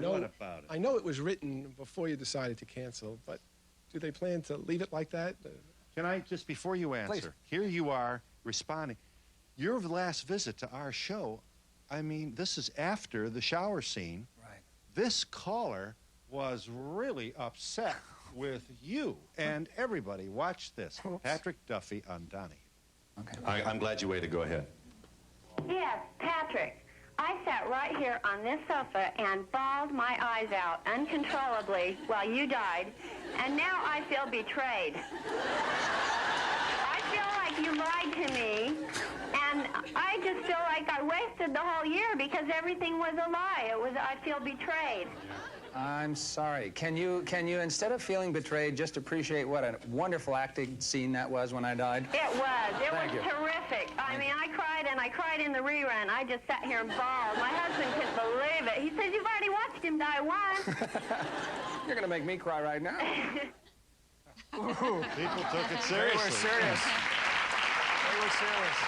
What about it? I know it was written before you decided to cancel, but do they plan to leave it like that? Can I, just before you answer, Please. Here you are responding. Your last visit to our show, I mean, this is after the shower scene. Right. This caller was really upset with you and everybody. Watch this. Oops. Patrick Duffy on Donnie. Okay. I'm glad you waited. Go ahead. Yes, Patrick. I sat right here on this sofa and bawled my eyes out uncontrollably while you died, and now I feel betrayed. I feel like you lied to me, and I just feel like I wasted the whole year because everything was a lie. I feel betrayed. I'm sorry. Can you, instead of feeling betrayed, just appreciate what a wonderful acting scene that was when I died? It was. It Thank was you. terrific. I mean, I cried, and I cried in the rerun. I just sat here and bawled. My husband couldn't believe it. He says, you've already watched him die once. You're going to make me cry right now. People took it seriously. They were serious. They were serious.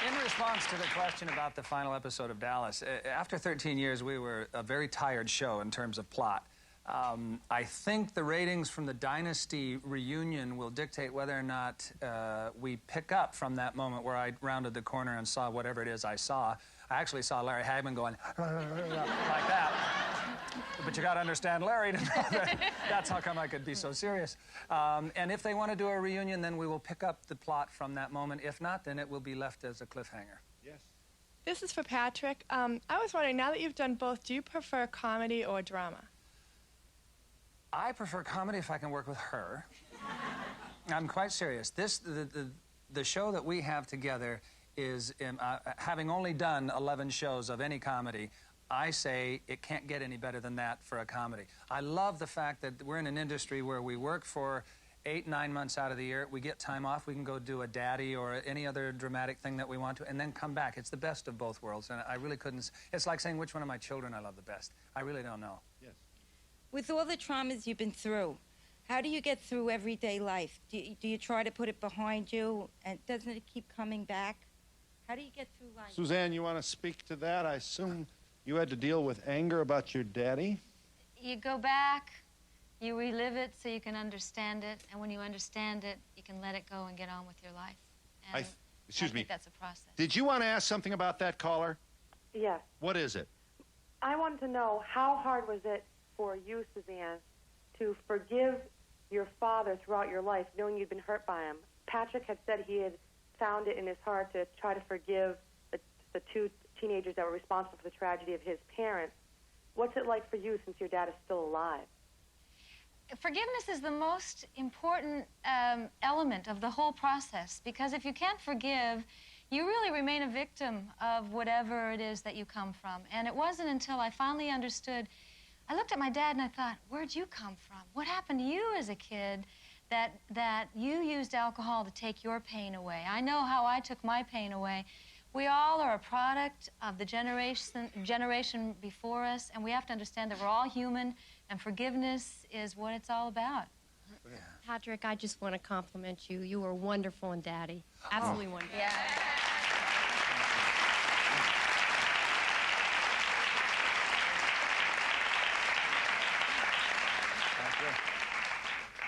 In response to the question about the final episode of Dallas, after 13 years, we were a very tired show in terms of plot. I think the ratings from the Dynasty reunion will dictate whether or not we pick up from that moment where I rounded the corner and saw whatever it is I saw. I actually saw Larry Hagman going like that. But you got to understand Larry to know that that's how come I could be so serious. And if they want to do a reunion, then we will pick up the plot from that moment. If not, then it will be left as a cliffhanger. Yes. This is for Patrick. I was wondering, now that you've done both, do you prefer comedy or drama? I prefer comedy if I can work with her. I'm quite serious. The show that we have together is, having only done 11 shows of any comedy, I say it can't get any better than that for a comedy. I love the fact that we're in an industry where we work for 8, 9 months out of the year. We get time off. We can go do a daddy or any other dramatic thing that we want to, and then come back. It's the best of both worlds, and I really couldn't. It's like saying which one of my children I love the best. I really don't know. Yes. With all the traumas you've been through, how do you get through everyday life? Do you try to put it behind you, and doesn't it keep coming back? How do you get through life? Suzanne, you want to speak to that? I assume you had to deal with anger about your daddy? You go back, you relive it so you can understand it, and when you understand it, you can let it go and get on with your life. And Excuse I me. think that's a process. Did you want to ask something about that caller? Yes. What is it? I wanted to know, how hard was it for you, Suzanne, to forgive your father throughout your life, knowing you'd been hurt by him? Patrick had said he had found it in his heart to try to forgive the two teenagers that were responsible for the tragedy of his parents. What's it like for you since your dad is still alive? Forgiveness is the most important element of the whole process, because if you can't forgive, you really remain a victim of whatever it is that you come from. And it wasn't until I finally understood, I looked at my dad and I thought, where'd you come from? What happened to you as a kid that you used alcohol to take your pain away? I know how I took my pain away. We all are a product of the generation before us, and we have to understand that we're all human, and forgiveness is what it's all about. Patrick, I just want to compliment you. You were wonderful and Daddy. Absolutely wonderful. Yeah.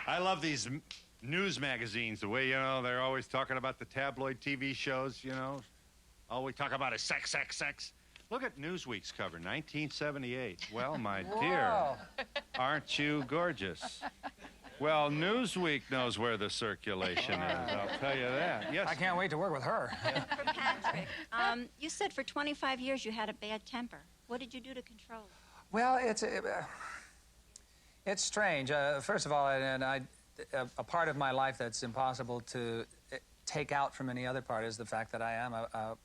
I love these news magazines, the way, you know, they're always talking about the tabloid TV shows, you know. All we talk about is sex, sex, sex. Look at Newsweek's cover, 1978. Well, my dear, aren't you gorgeous? Well, Newsweek knows where the circulation is, I'll tell you that. Yes. I can't wait to work with her. For Patrick, you said for 25 years you had a bad temper. What did you do to control it? Well, it's strange. First of all, a part of my life that's impossible to take out from any other part is the fact that I am a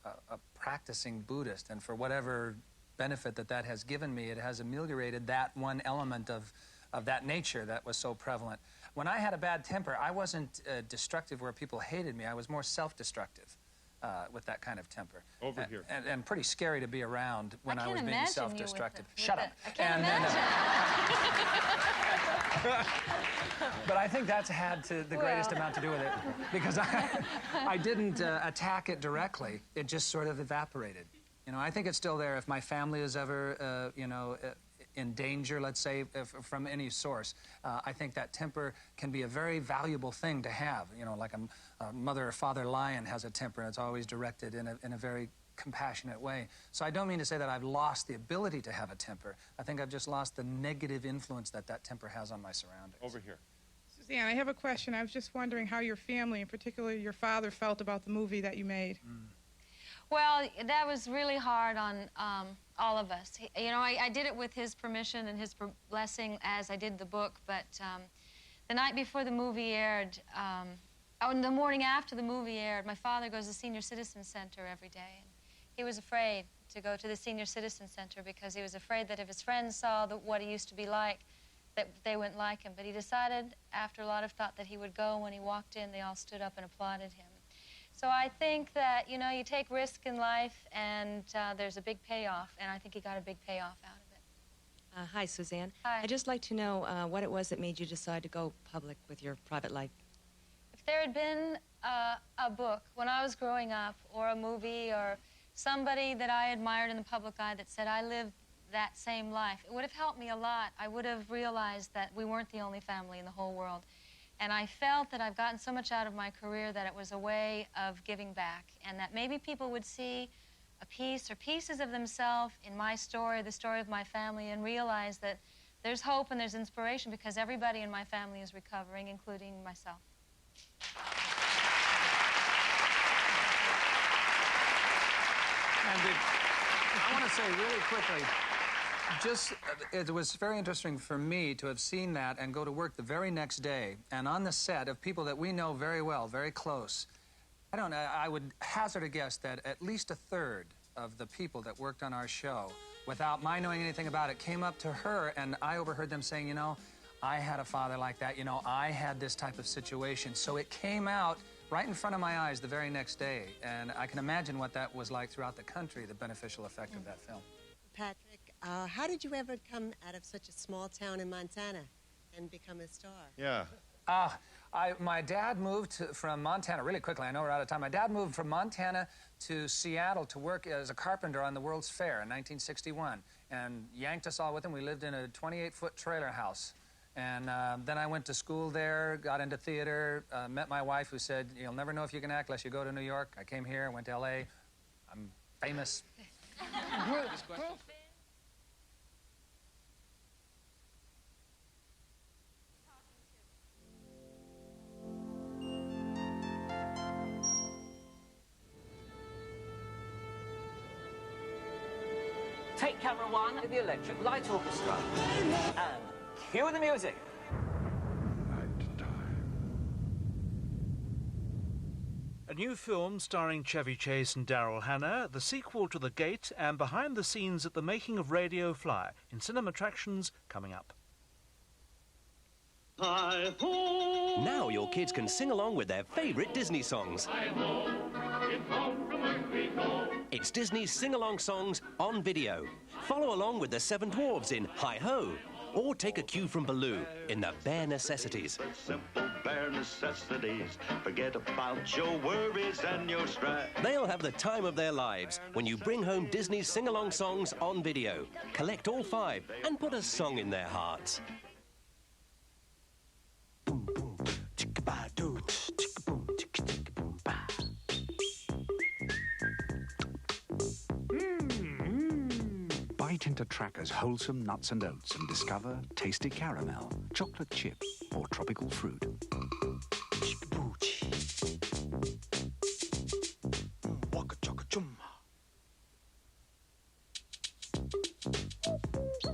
practicing Buddhist, and for whatever benefit that has given me, it has ameliorated that one element of that nature that was so prevalent. When I had a bad temper, I wasn't destructive where people hated me. I was more self-destructive with that kind of temper. Over here. And pretty scary to be around when I was being self-destructive. Shut up. I can't imagine. But I think that's had the greatest amount to do with it, because I didn't attack it directly. It just sort of evaporated You know, I think it's still there if my family is ever, in danger, let's say, from any source. I think that temper can be a very valuable thing to have. You know, like a mother or father lion has a temper, and it's always directed in a very compassionate way. So I don't mean to say that I've lost the ability to have a temper. I think I've just lost the negative influence that temper has on my surroundings. Over here. Suzanne, I have a question. I was just wondering how your family, and particularly your father, felt about the movie that you made. Well, that was really hard on all of us. I did it with his permission and his blessing as I did the book, but the night before the movie aired, in the morning after the movie aired, my father goes to the Senior Citizen Center every day. And he was afraid to go to the Senior Citizen Center because he was afraid that if his friends saw what he used to be like, that they wouldn't like him. But he decided, after a lot of thought, that he would go. When he walked in, they all stood up and applauded him. So I think that, you take risk in life, and there's a big payoff, and I think he got a big payoff out of it. Hi, Suzanne. Hi. I'd just like to know what it was that made you decide to go public with your private life. If there had been a book when I was growing up, or a movie, or somebody that I admired in the public eye that said I lived that same life, it would have helped me a lot. I would have realized that we weren't the only family in the whole world. And I felt that I've gotten so much out of my career that it was a way of giving back, and that maybe people would see a piece or pieces of themselves in my story, the story of my family, and realize that there's hope and there's inspiration because everybody in my family is recovering, including myself. And I want to say really quickly, it was very interesting for me to have seen that and go to work the very next day, and on the set of people that we know very well, very close. I would hazard a guess that at least a third of the people that worked on our show, without my knowing anything about it, came up to her, and I overheard them saying, I had a father like that, I had this type of situation. So it came out right in front of my eyes the very next day, and I can imagine what that was like throughout the country, the beneficial effect of that film. Patrick, how did you ever come out of such a small town in Montana and become a star? Yeah. My dad moved from Montana, really quickly, I know we're out of time. My dad moved from Montana to Seattle to work as a carpenter on the World's Fair in 1961, and yanked us all with him. We lived in a 28-foot trailer house. And then I went to school there, got into theater, met my wife who said, you'll never know if you can act unless you go to New York. I came here, went to L.A. I'm famous. Take camera one with the Electric Light Orchestra. And cue the music. A new film starring Chevy Chase and Daryl Hannah, the sequel to The Gate, and behind the scenes at the making of Radio Fly in cinema attractions coming up. Now your kids can sing along with their favourite Disney songs. It's Disney's sing-along songs on video. Follow along with the Seven Dwarfs in Hi-Ho, or take a cue from Baloo in the Bare Necessities. Simple bare necessities. Forget about your worries and your strife. They'll have the time of their lives when you bring home Disney's sing-along songs on video. Collect all 5 and put a song in their hearts. Boom, boom, chicka-ba-doo, chicka-boom, chicka-chicka-boom-ba. Bite into Tracker's wholesome nuts and oats and discover tasty caramel, chocolate chip, or tropical fruit.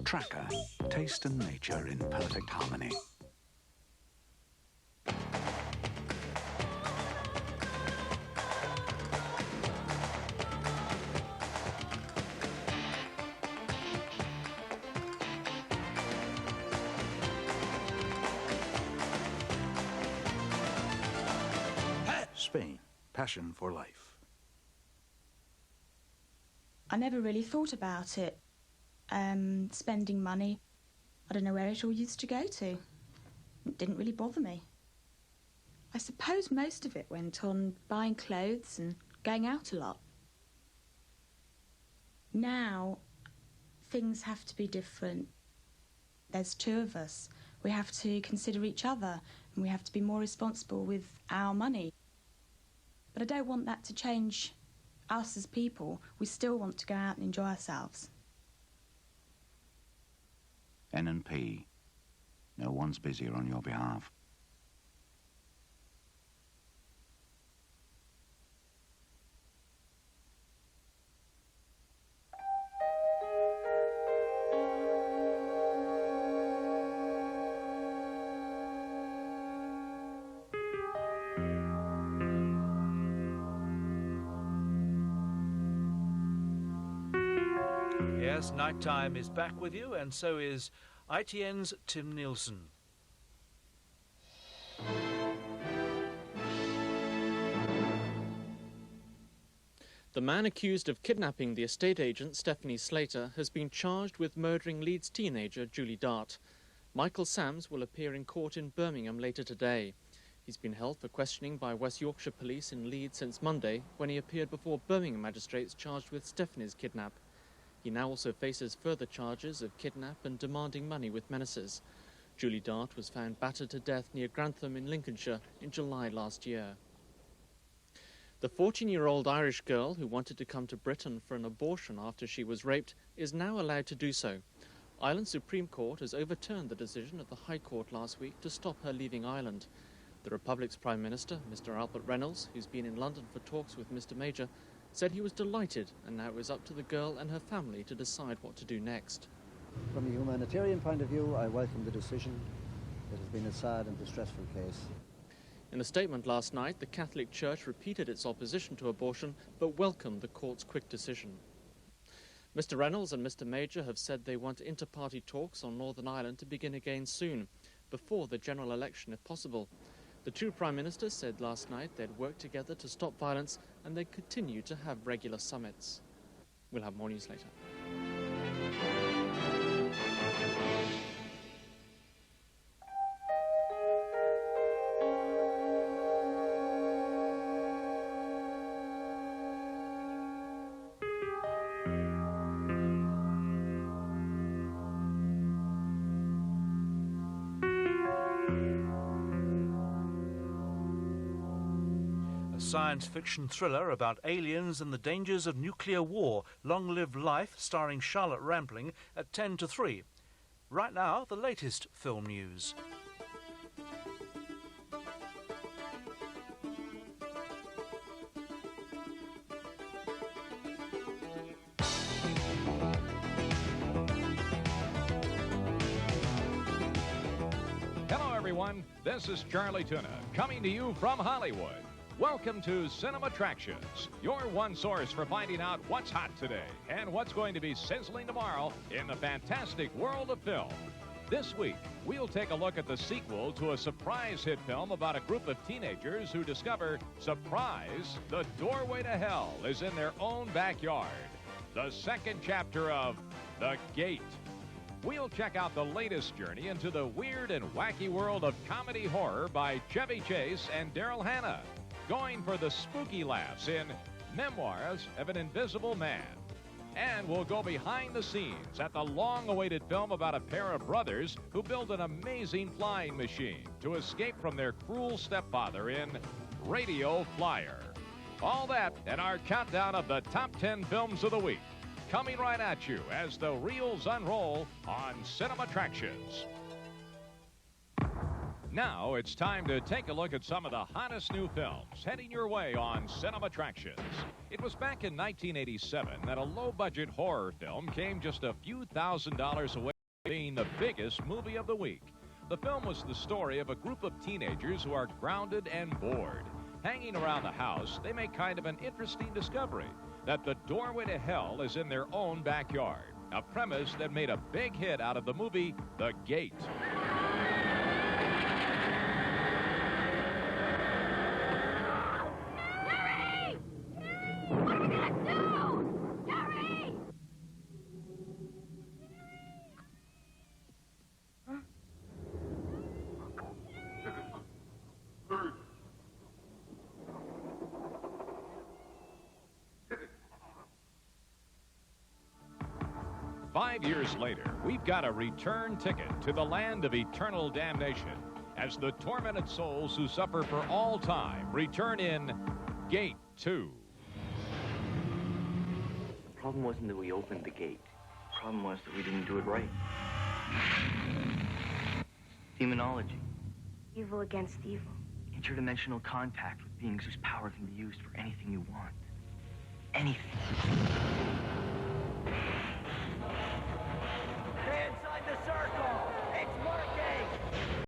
Tracker, taste and nature in perfect harmony. Spain, passion for life. I never really thought about it. Spending money. I don't know where it all used to go to. It didn't really bother me. I suppose most of it went on buying clothes and going out a lot. Now, things have to be different. There's two of us. We have to consider each other, and we have to be more responsible with our money. But I don't want that to change us as people. We still want to go out and enjoy ourselves. N&P. No one's busier on your behalf. Yes, Nighttime is back with you, and so is ITN's Tim Nielsen. The man accused of kidnapping the estate agent Stephanie Slater has been charged with murdering Leeds teenager Julie Dart. Michael Sams will appear in court in Birmingham later today. He's been held for questioning by West Yorkshire Police in Leeds since Monday, when he appeared before Birmingham magistrates charged with Stephanie's kidnap. He now also faces further charges of kidnap and demanding money with menaces. Julie Dart was found battered to death near Grantham in Lincolnshire in July last year. The 14-year-old Irish girl who wanted to come to Britain for an abortion after she was raped is now allowed to do so. Ireland's Supreme Court has overturned the decision of the High Court last week to stop her leaving Ireland. The Republic's Prime Minister, Mr. Albert Reynolds, who's been in London for talks with Mr. Major, said he was delighted, and now it was up to the girl and her family to decide what to do next. From a humanitarian point of view, I welcome the decision. It has been a sad and distressful case. In a statement last night, the Catholic Church repeated its opposition to abortion, but welcomed the court's quick decision. Mr. Reynolds and Mr. Major have said they want inter-party talks on Northern Ireland to begin again soon, before the general election if possible. The two Prime Ministers said last night they'd work together to stop violence, and they'd continue to have regular summits. We'll have more news later. Science fiction thriller about aliens and the dangers of nuclear war. Long Live Life, starring Charlotte Rampling, at 10 to 3. Right now, the latest film news. Hello, everyone. This is Charlie Tuna, coming to you from Hollywood. Welcome to Cinema Attractions, your one source for finding out what's hot today and what's going to be sizzling tomorrow in the fantastic world of film. This week, we'll take a look at the sequel to a surprise hit film about a group of teenagers who discover, surprise, the doorway to hell is in their own backyard. The second chapter of The Gate. We'll check out the latest journey into the weird and wacky world of comedy horror by Chevy Chase and Daryl Hannah, going for the spooky laughs in Memoirs of an Invisible Man. And we'll go behind the scenes at the long-awaited film about a pair of brothers who built an amazing flying machine to escape from their cruel stepfather in Radio Flyer. All that and our countdown of the top 10 films of the week, coming right at you as the reels unroll on Cinema Attractions. Now it's time to take a look at some of the hottest new films heading your way on Cinema Attractions. It was back in 1987 that a low-budget horror film came just a few $1,000s away from being the biggest movie of the week. The film was the story of a group of teenagers who are grounded and bored. Hanging around the house, they make kind of an interesting discovery that the doorway to hell is in their own backyard, a premise that made a big hit out of the movie The Gate. 5 years later, we've got a return ticket to the land of eternal damnation as the tormented souls who suffer for all time return in Gate 2. The problem wasn't that we opened the gate. The problem was that we didn't do it right. Demonology. Evil against evil. Interdimensional contact with beings whose power can be used for anything you want. Anything.